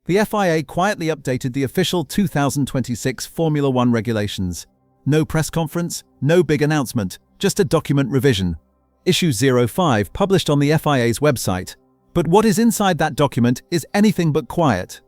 The FIA quietly updated the official 2026 Formula One regulations. No press conference, no big announcement, just a document revision. Issue 05 published on the FIA's website. But what is inside that document is anything but quiet.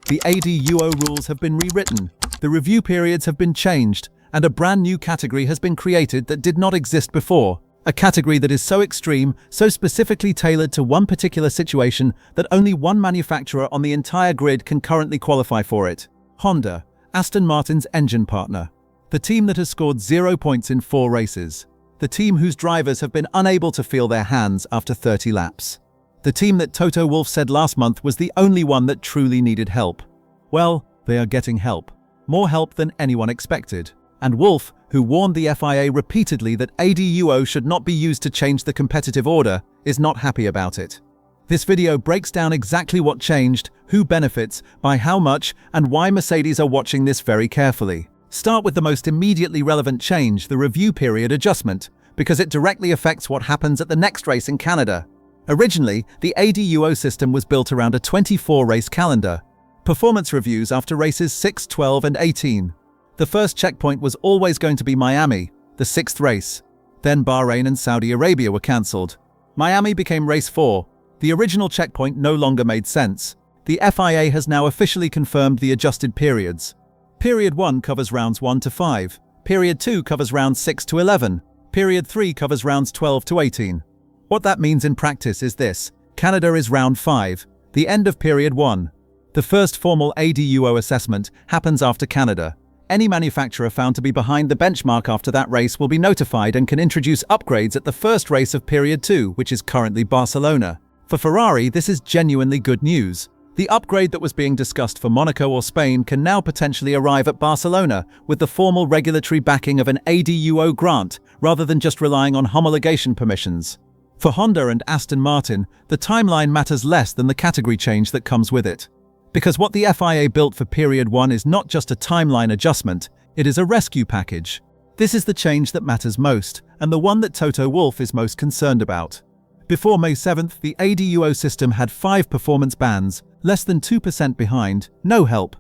The ADUO rules have been rewritten, the review periods have been changed, and a brand new category has been created that did not exist before. A category that is so extreme, so specifically tailored to one particular situation that only one manufacturer on the entire grid can currently qualify for it. Honda, Aston Martin's engine partner. The team that has scored 0 points in 4 races. The team whose drivers have been unable to feel their hands after 30 laps. The team that Toto Wolff said last month was the only one that truly needed help. Well, they are getting help. More help than anyone expected. And Wolff, who warned the FIA repeatedly that ADUO should not be used to change the competitive order, is not happy about it. This video breaks down exactly what changed, who benefits, by how much, and why Mercedes are watching this very carefully. Start with the most immediately relevant change, the review period adjustment, because it directly affects what happens at the next race in Canada. Originally, the ADUO system was built around a 24-race calendar. Performance reviews after races 6, 12, and 18. The first checkpoint was always going to be Miami, the 6th race. Then Bahrain and Saudi Arabia were cancelled. Miami became race 4. The original checkpoint no longer made sense. The FIA has now officially confirmed the adjusted periods. Period 1 covers rounds 1 to 5. Period 2 covers rounds 6 to 11. Period 3 covers rounds 12 to 18. What that means in practice is this. Canada is round 5, the end of period 1. The first formal ADUO assessment happens after Canada. Any manufacturer found to be behind the benchmark after that race will be notified and can introduce upgrades at the first race of period 2, which is currently Barcelona. For Ferrari, this is genuinely good news. The upgrade that was being discussed for Monaco or Spain can now potentially arrive at Barcelona with the formal regulatory backing of an ADUO grant, rather than just relying on homologation permissions. For Honda and Aston Martin, the timeline matters less than the category change that comes with it. Because what the FIA built for period 1 is not just a timeline adjustment, it is a rescue package. This is the change that matters most, and the one that Toto Wolff is most concerned about. Before May 7th, the ADUO system had 5 performance bands, less than 2% behind, no help.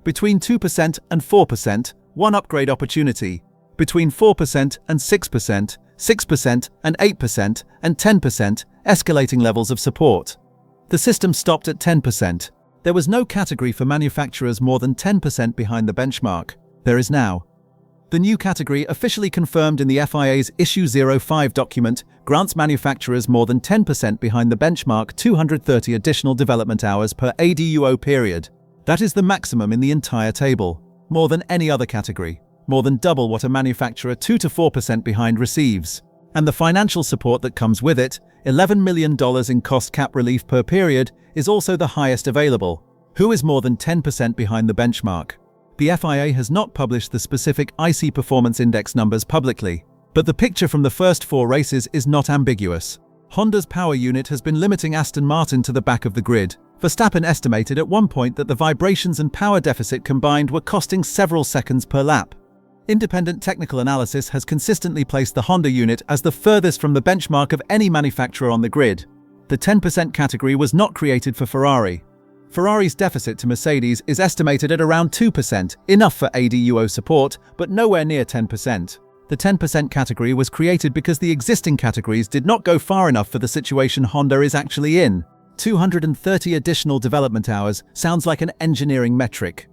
Between 2% and 4%, 1 upgrade opportunity. Between 4% and 6%, 6% and 8%, and 10%, escalating levels of support. The system stopped at 10%. There was no category for manufacturers more than 10% behind the benchmark. There is now. The new category, officially confirmed in the FIA's Issue 05 document, grants manufacturers more than 10% behind the benchmark 230 additional development hours per ADUO period. That is the maximum in the entire table. More than any other category. More than double what a manufacturer 2 to 4% behind receives. And the financial support that comes with it, $11 million in cost cap relief per period, is also the highest available. Who is more than 10% behind the benchmark? The FIA has not published the specific IC Performance Index numbers publicly, but the picture from the first 4 races is not ambiguous. Honda's power unit has been limiting Aston Martin to the back of the grid. Verstappen estimated at one point that the vibrations and power deficit combined were costing several seconds per lap. Independent technical analysis has consistently placed the Honda unit as the furthest from the benchmark of any manufacturer on the grid. The 10% category was not created for Ferrari. Ferrari's deficit to Mercedes is estimated at around 2%, enough for ADUO support, but nowhere near 10%. The 10% category was created because the existing categories did not go far enough for the situation Honda is actually in. 230 additional development hours sounds like an engineering metric.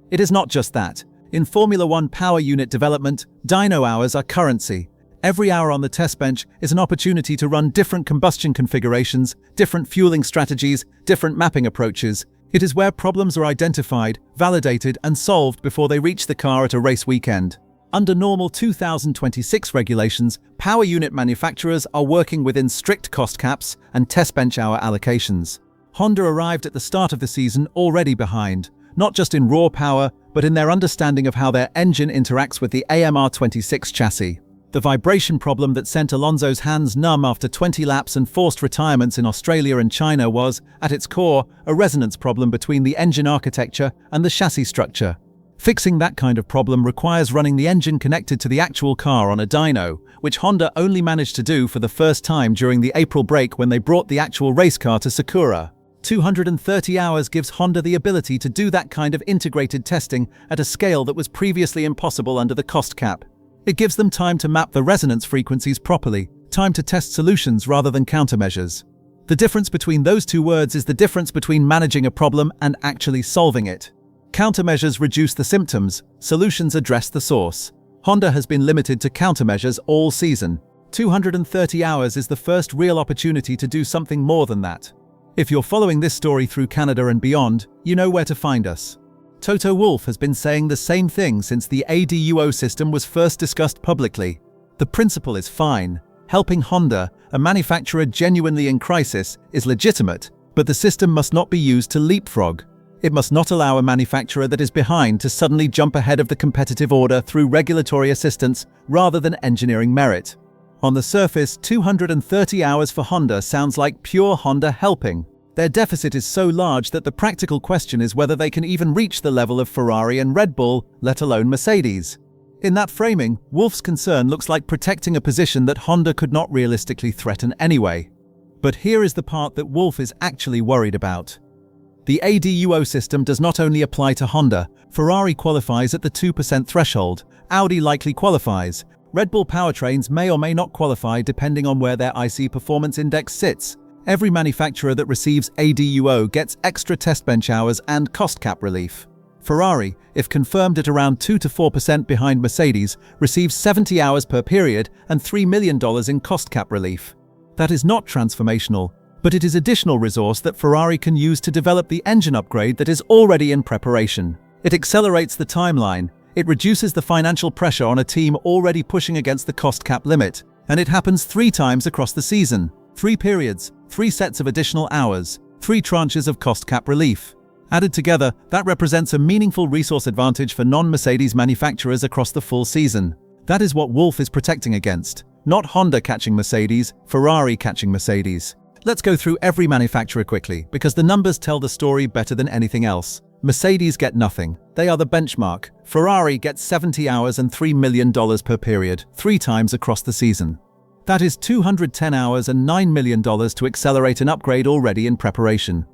It is not just that. In Formula One power unit development, dyno hours are currency. Every hour on the test bench is an opportunity to run different combustion configurations, different fueling strategies, different mapping approaches. It is where problems are identified, validated, and solved before they reach the car at a race weekend. Under normal 2026 regulations, power unit manufacturers are working within strict cost caps and test bench hour allocations. Honda arrived at the start of the season already behind, not just in raw power, but in their understanding of how their engine interacts with the AMR26 chassis. The vibration problem that sent Alonso's hands numb after 20 laps and forced retirements in Australia and China was, at its core, a resonance problem between the engine architecture and the chassis structure. Fixing that kind of problem requires running the engine connected to the actual car on a dyno, which Honda only managed to do for the first time during the April break when they brought the actual race car to Sakura. 230 hours gives Honda the ability to do that kind of integrated testing at a scale that was previously impossible under the cost cap. It gives them time to map the resonance frequencies properly, time to test solutions rather than countermeasures. The difference between those two words is the difference between managing a problem and actually solving it. Countermeasures reduce the symptoms, solutions address the source. Honda has been limited to countermeasures all season. 230 hours is the first real opportunity to do something more than that. If you're following this story through Canada and beyond, you know where to find us. Toto Wolff has been saying the same thing since the ADUO system was first discussed publicly. The principle is fine. Helping Honda, a manufacturer genuinely in crisis, is legitimate, but the system must not be used to leapfrog. It must not allow a manufacturer that is behind to suddenly jump ahead of the competitive order through regulatory assistance rather than engineering merit. On the surface, 230 hours for Honda sounds like pure Honda helping. Their deficit is so large that the practical question is whether they can even reach the level of Ferrari and Red Bull, let alone Mercedes. In that framing, Wolff's concern looks like protecting a position that Honda could not realistically threaten anyway. But here is the part that Wolff is actually worried about. The ADUO system does not only apply to Honda. Ferrari qualifies at the 2% threshold, Audi likely qualifies, Red Bull powertrains may or may not qualify depending on where their IC performance index sits. Every manufacturer that receives ADUO gets extra test bench hours and cost cap relief. Ferrari, if confirmed at around 2 to 4% behind Mercedes, receives 70 hours per period and $3 million in cost cap relief. That is not transformational, but it is additional resource that Ferrari can use to develop the engine upgrade that is already in preparation. It accelerates the timeline. It reduces the financial pressure on a team already pushing against the cost cap limit, and it happens 3 times across the season. 3 periods, 3 sets of additional hours, 3 tranches of cost cap relief. Added together, that represents a meaningful resource advantage for non-Mercedes manufacturers across the full season. That is what Wolff is protecting against. Not Honda catching Mercedes, Ferrari catching Mercedes. Let's go through every manufacturer quickly, because the numbers tell the story better than anything else. Mercedes get nothing. They are the benchmark. Ferrari gets 70 hours and $3 million per period, 3 times across the season. That is 210 hours and $9 million to accelerate an upgrade already in preparation.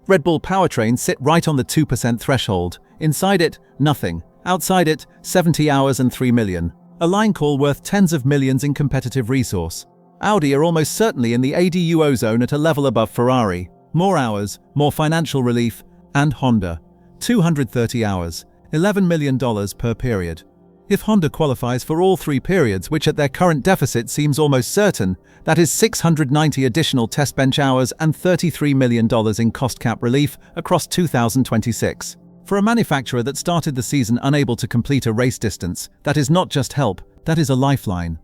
Red Bull powertrains sit right on the 2% threshold. Inside it, nothing. Outside it, 70 hours and $3 million. A line call worth tens of millions in competitive resource. Audi are almost certainly in the ADUO zone at a level above Ferrari. More hours, more financial relief, and Honda. 230 hours, $11 million per period. If Honda qualifies for all 3 periods, which at their current deficit seems almost certain, that is 690 additional test bench hours and $33 million in cost cap relief across 2026. For a manufacturer that started the season unable to complete a race distance, that is not just help, that is a lifeline.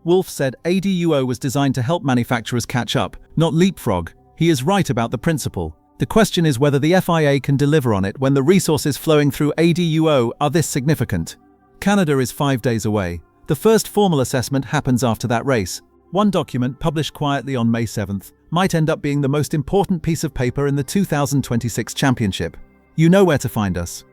Wolff said ADUO was designed to help manufacturers catch up, not leapfrog. He is right about the principle. The question is whether the FIA can deliver on it when the resources flowing through ADUO are this significant. Canada is 5 days away. The first formal assessment happens after that race. One document, published quietly on May 7th, might end up being the most important piece of paper in the 2026 championship. You know where to find us.